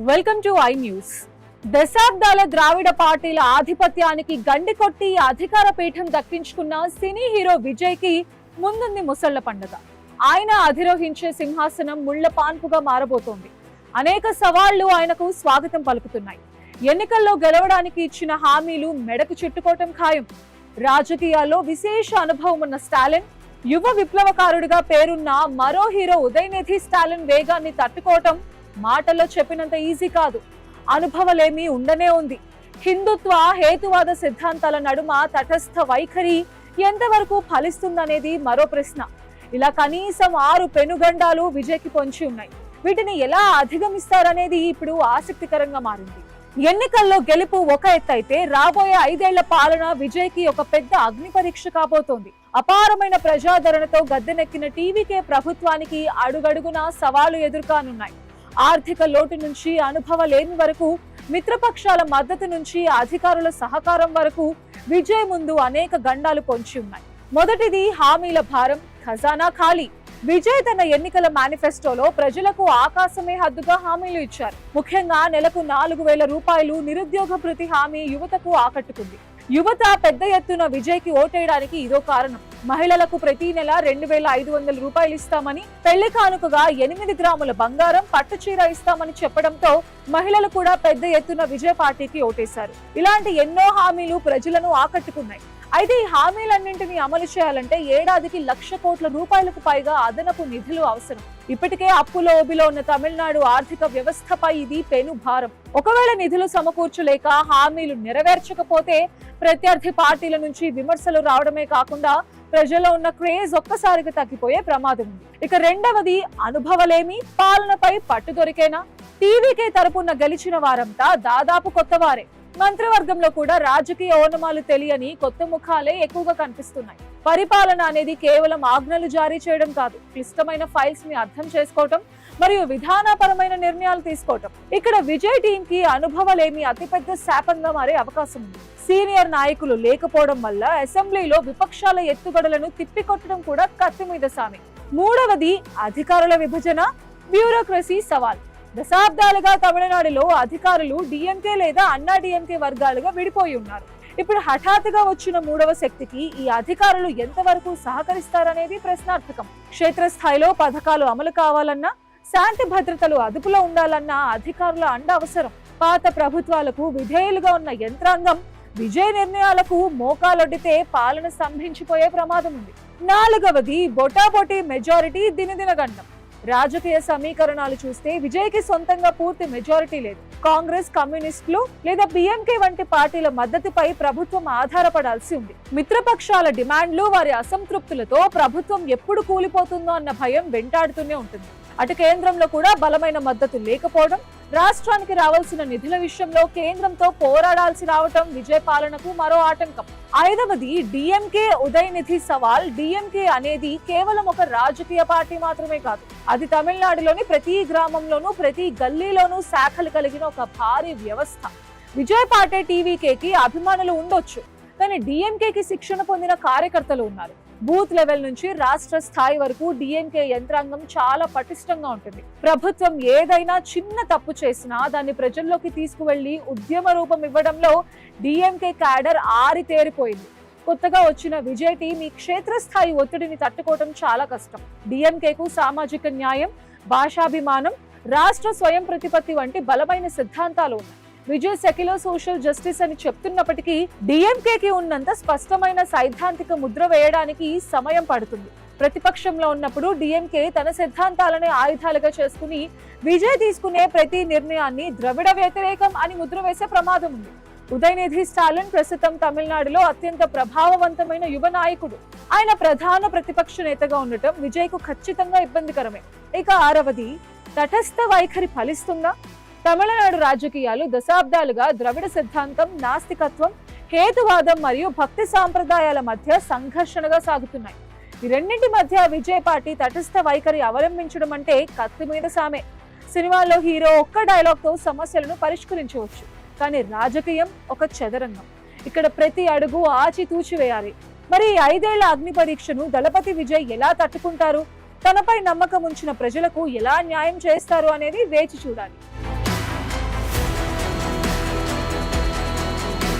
Welcome to I news. దశాబ్దాల ద్రావిడ పార్టీల ఆధిపత్యానికి గండి కొట్టి అధికార పీఠం దక్కించుకున్న సినీ హీరో విజయ్ కి ముందుంది ముసళ్ల పండుగ. ఆయన అధిరోహించే సింహాసనం ముళ్ల పాన్పుగా మారబోతోంది. అనేక సవాళ్లు ఆయనకు స్వాగతం పలుకుతున్నాయి. ఎన్నికల్లో గెలవడానికి ఇచ్చిన హామీలు మెడకు చుట్టుకోవటం ఖాయం. రాజకీయాల్లో విశేష అనుభవం ఉన్న స్టాలిన్, యువ విప్లవకారుడిగా పేరున్న మరో హీరో ఉదయనిధి స్టాలిన్ వేగాన్ని తట్టుకోవటం మాటల్లో చెప్పినంత ఈజీ కాదు. అనుభవలేమీ ఉండనే ఉంది. హిందుత్వ హేతువాద సిద్ధాంతాల నడుమ తటస్థ వైఖరి ఎంతవరకు ఫలిస్తుందనేది మరో ప్రశ్న. ఇలా కనీసం 6 పెనుగండాలు విజయ్కి పొంచి ఉన్నాయి. వీటిని ఎలా అధిగమిస్తారనేది ఇప్పుడు ఆసక్తికరంగా మారింది. ఎన్నికల్లో గెలుపు ఒక ఎత్తైతే రాబోయే 5 ఏళ్ల పాలన విజయ్కి ఒక పెద్ద అగ్ని పరీక్ష కాబోతోంది. అపారమైన ప్రజాదరణతో గద్దెనెక్కిన టీవీకే ప్రభుత్వానికి అడుగడుగునా సవాళ్లు ఎదుర్కానున్నాయి. ఆర్థిక లోటు నుంచి అనుభవలేమి వరకు, మిత్రపక్షాల మద్దతు నుంచి అధికారుల సహకారం వరకు విజయ్ ముందు అనేక గండాలు పొంచి ఉన్నాయి. మొదటిది హామీల భారం, ఖజానా ఖాళీ. విజయ్ తన ఎన్నికల మేనిఫెస్టోలో ప్రజలకు ఆకాశమే హద్దుగా హామీలు ఇచ్చారు. ముఖ్యంగా నెలకు 4,000 రూపాయలు నిరుద్యోగ భృతి హామీ యువతకు ఆకట్టుకుంది. యువత పెద్ద ఎత్తున విజయ్ కి ఓటేయడానికి ఇదో కారణం. మహిళలకు ప్రతి నెల 2,500 రూపాయలు ఇస్తామని, పెళ్లి కానుకగా 8 గ్రాముల బంగారం, పట్టుచీర ఇస్తామని చెప్పడంతో మహిళలు కూడా పెద్ద ఎత్తున విజయ్ పార్టీకి ఓటేశారు. ఇలాంటి ఎన్నో హామీలు ప్రజలను ఆకట్టుకున్నాయి. అయితే ఈ హామీలన్నింటినీ అమలు చేయాలంటే ఏడాదికి 1,00,000 కోట్ల రూపాయలకు పైగా అదనపు నిధులు అవసరం. ఇప్పటికే అప్పులో ఓబిలో ఉన్న తమిళనాడు ఆర్థిక వ్యవస్థపై ఇది పెను భారం. ఒకవేళ నిధులు సమకూర్చలేక హామీలు నెరవేర్చకపోతే ప్రత్యర్థి పార్టీల నుంచి విమర్శలు రావడమే కాకుండా ప్రజల్లో ఉన్న క్రేజ్ ఒక్కసారిగా తగ్గిపోయే ప్రమాదం ఉంది. ఇక రెండవది అనుభవలేమి, పాలనపై పట్టు దొరికేనా? టీవీకే తరపున గెలిచిన వారంతా దాదాపు కొత్తవారే. మంత్రివర్గంలో కూడా రాజకీయ ఓనమాలు తెలియని కొత్త ముఖాలే ఎక్కువగా కనిపిస్తున్నాయి. పరిపాలన అనేది కేవలం ఆజ్ఞలు జారీ చేయడం కాదు, క్లిష్టమైన ఫైల్స్ ని అర్థం చేసుకోవటం మరియు విధానపరమైన నిర్ణయాలు తీసుకోవటం. ఇక్కడ విజయ్ టీం కి అనుభవలేమి అతిపెద్ద శాపంగా మారే అవకాశం ఉంది. సీనియర్ నాయకులు లేకపోవడం వల్ల అసెంబ్లీలో విపక్షాల ఎత్తుగడలను తిప్పికొట్టడం కూడా కత్తి మీద సామే. మూడవది అధికారుల విభజన, బ్యూరోక్రసీ సవాల్. దశాబ్దాలుగా తమిళనాడులో అధికారులు డిఎంకే లేదా అన్నా డిఎంకే వర్గాలుగా విడిపోయి ఉన్నారు. ఇప్పుడు హఠాత్తుగా వచ్చిన మూడవ శక్తికి ఈ అధికారులు ఎంతవరకు సహకరిస్తారనేది ప్రశ్నార్థకం. క్షేత్రస్థాయిలో పథకాలు అమలు కావాలన్నా, శాంతి భద్రతలు అదుపులో ఉండాలన్నా అధికారుల అండ అవసరం. పాత ప్రభుత్వాలకు విధేయులుగా ఉన్న యంత్రాంగం విజయ్ నిర్ణయాలకు మోకాలొడ్డితే పాలన స్తంభించిపోయే ప్రమాదం ఉంది. నాలుగవది బొటాబొటి మెజారిటీ దినదినగండం. రాజకీయ సమీకరణాలు చూస్తే విజయ్ కి సొంతంగా పూర్తి మెజారిటీ లేదు. కాంగ్రెస్, కమ్యూనిస్టులు లేదా పిఎంకే వంటి పార్టీల మద్దతుపై ప్రభుత్వం ఆధారపడాల్సి ఉంది. మిత్రపక్షాల డిమాండ్లు, వారి అసంతృప్తులతో ప్రభుత్వం ఎప్పుడు కూలిపోతుందో అన్న భయం వెంటాడుతూనే ఉంటుంది. అటు కేంద్రంలో కూడా బలమైన మద్దతు లేకపోవడం, రాష్ట్రానికి రావాల్సిన నిధుల విషయంలో కేంద్రంతో పోరాడాల్సి రావటం విజయ్ పాలనకు మరో ఆటంకం. ఐదవది డిఎంకే ఉదయనిధి సవాల్. డిఎంకే అనేది కేవలం ఒక రాజకీయ పార్టీ మాత్రమే కాదు, అది తమిళనాడులోని ప్రతి గ్రామంలోనూ ప్రతి గల్లీలోనూ శాఖలు కలిగిన ఒక భారీ వ్యవస్థ. విజయ్ పార్టీ టీవీకేకి అభిమానులు ఉండొచ్చు, కానీ డిఎంకేకి శిక్షణ పొందిన కార్యకర్తలు ఉన్నారు. బూత్ లెవెల్ నుంచి రాష్ట్ర స్థాయి వరకు డిఎంకే యంత్రాంగం చాలా పటిష్టంగా ఉంటుంది. ప్రభుత్వం ఏదైనా చిన్న తప్పు చేసినా దాన్ని ప్రజల్లోకి తీసుకువెళ్లి ఉద్యమ రూపం ఇవ్వడంలో డిఎంకే క్యాడర్ ఆరితేరిపోయింది. కొత్తగా వచ్చిన విజయ్ టీం ఈ క్షేత్రస్థాయి ఒత్తిడిని తట్టుకోవడం చాలా కష్టం. డిఎంకేకు సామాజిక న్యాయం, భాషాభిమానం, రాష్ట్ర స్వయం ప్రతిపత్తి వంటి బలమైన సిద్ధాంతాలు ఉన్నాయి. విజయ్ సెక్యులర్ సోషల్ జస్టిస్ అని చెప్తున్నప్పటికీ డిఎంకేకి ఉన్నంత స్పష్టమైన సైద్ధాంతిక ముద్ర వేయడానికి సమయం పడుతుంది. ప్రతిపక్షంలో ఉన్నప్పుడు డిఎంకే తన సిద్ధాంతాలనే ఆయుధాలుగా చేసుకుని విజయ్ తీసుకునే ప్రతి నిర్ణయాన్ని ద్రవిడ వ్యతిరేకం అని ముద్ర వేసే ప్రమాదం ఉంది. ఉదయనిధి స్టాలిన్ ప్రస్తుతం తమిళనాడులో అత్యంత ప్రభావవంతమైన యువ నాయకుడు. ఆయన ప్రధాన ప్రతిపక్ష నేతగా ఉండటం విజయ్ కు ఖచ్చితంగా ఇబ్బందికరమే. ఇక ఆరవది తటస్థ వైఖరి ఫలిస్తుందా? తమిళనాడు రాజకీయాలు దశాబ్దాలుగా ద్రవిడ సిద్ధాంతం, నాస్తికత్వం, హేతువాదం మరియు భక్తి సాంప్రదాయాల మధ్య సంఘర్షణగా సాగుతున్నాయి. ఈ రెండింటి మధ్య విజయ్ పార్టీ తటస్థ వైఖరి అవలంబించడం అంటే కత్తి మీద సామే. సినిమాల్లో హీరో ఒక్క డైలాగ్ తో సమస్యలను పరిష్కరించవచ్చు, కానీ రాజకీయం ఒక చదరంగం. ఇక్కడ ప్రతి అడుగు ఆచితూచి వేయాలి. మరి 5 ఏళ్ల అగ్ని పరీక్షను దళపతి విజయ్ ఎలా తట్టుకుంటారు? తనపై నమ్మకం ఉంచిన ప్రజలకు ఎలా న్యాయం చేస్తారు అనేది వేచి చూడాలి.